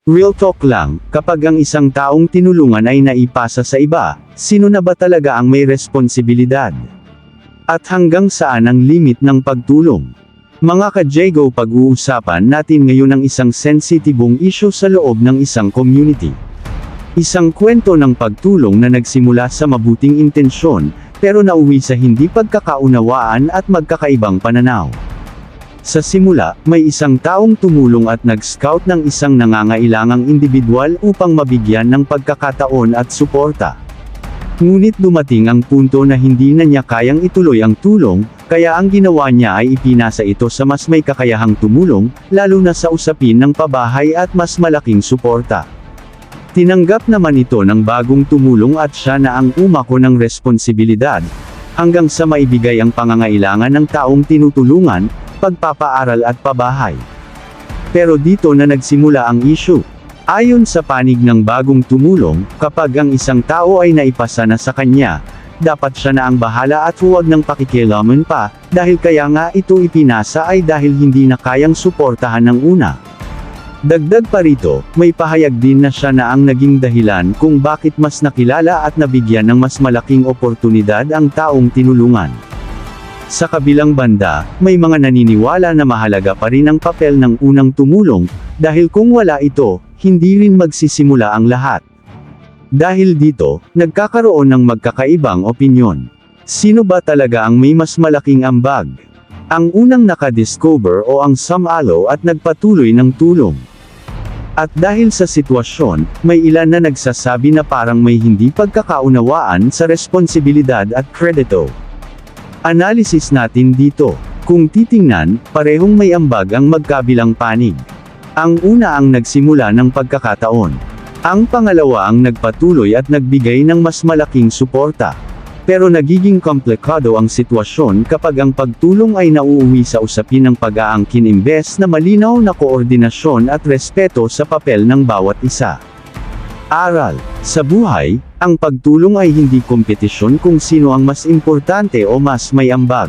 Real talk lang, kapag ang isang taong tinulungan ay naipasa sa iba, sino na ba talaga ang may responsibilidad? At hanggang saan ang limit ng pagtulong? Mga ka-Jago, pag-uusapan natin ngayon ang isang sensitibong issue sa loob ng isang community. Isang kwento ng pagtulong na nagsimula sa mabuting intensyon, pero nauwi sa hindi pagkakaunawaan at magkakaibang pananaw. Sa simula, may isang taong tumulong at nag-scout ng isang nangangailangang individual upang mabigyan ng pagkakataon at suporta. Ngunit dumating ang punto na hindi na niya kayang ituloy ang tulong, kaya ang ginawa niya ay ipinasa ito sa mas may kakayahang tumulong, lalo na sa usapin ng pabahay at mas malaking suporta. Tinanggap naman ito ng bagong tumulong at siya na ang umako ng responsibilidad, hanggang sa maibigay ang pangangailangan ng taong tinutulungan, pagpapaaral at pabahay. Pero dito na nagsimula ang issue. Ayon sa panig ng bagong tumulong, kapag ang isang tao ay naipasa na sa kanya, dapat siya na ang bahala at huwag nang pakikialaman pa, dahil kaya nga ito ipinasa ay dahil hindi na kayang suportahan ng una. Dagdag pa rito, may pahayag din na siya na ang naging dahilan kung bakit mas nakilala at nabigyan ng mas malaking oportunidad ang taong tinulungan. Sa kabilang banda, may mga naniniwala na mahalaga pa rin ang papel ng unang tumulong, dahil kung wala ito, hindi rin magsisimula ang lahat. Dahil dito, nagkakaroon ng magkakaibang opinyon. Sino ba talaga ang may mas malaking ambag? Ang unang nakadiscover o ang sumalo at nagpatuloy ng tulong? At dahil sa sitwasyon, may ilan na nagsasabi na parang may hindi pagkakaunawaan sa responsibilidad at kredito. Analysis natin dito. Kung titingnan, parehong may ambag ang magkabilang panig. Ang una ang nagsimula ng pagkakataon. Ang pangalawa ang nagpatuloy at nagbigay ng mas malaking suporta. Pero nagiging komplikado ang sitwasyon kapag ang pagtulong ay nauuwi sa usapin ng pag-aangkin imbes na malinaw na koordinasyon at respeto sa papel ng bawat isa. Aral. Sa buhay, ang pagtulong ay hindi kompetisyon kung sino ang mas importante o mas may ambag.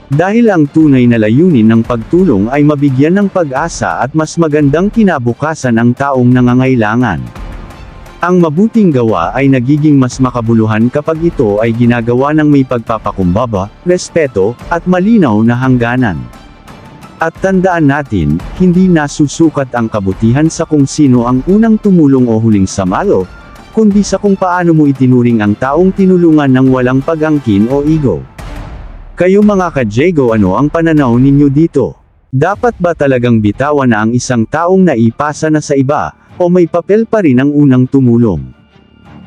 Dahil ang tunay na layunin ng pagtulong ay mabigyan ng pag-asa at mas magandang kinabukasan ang taong nangangailangan. Ang mabuting gawa ay nagiging mas makabuluhan kapag ito ay ginagawa ng may pagpapakumbaba, respeto, at malinaw na hangganan. At tandaan natin, hindi nasusukat ang kabutihan sa kung sino ang unang tumulong o huling sumalo, kundi sa kung paano mo itinuring ang taong tinulungan ng walang pag-angkin o ego. Kayo mga ka-Jago, ano ang pananaw ninyo dito? Dapat ba talagang bitawan na ang isang taong naipasa na sa iba, o may papel pa rin ang unang tumulong?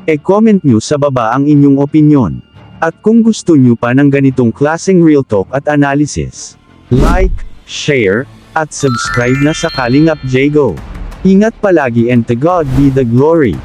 E-comment nyo sa baba ang inyong opinyon. At kung gusto nyo pa ng ganitong klaseng real talk at analysis, like, share, at subscribe na sa Kalingap Jago. Ingat palagi and to God be the glory.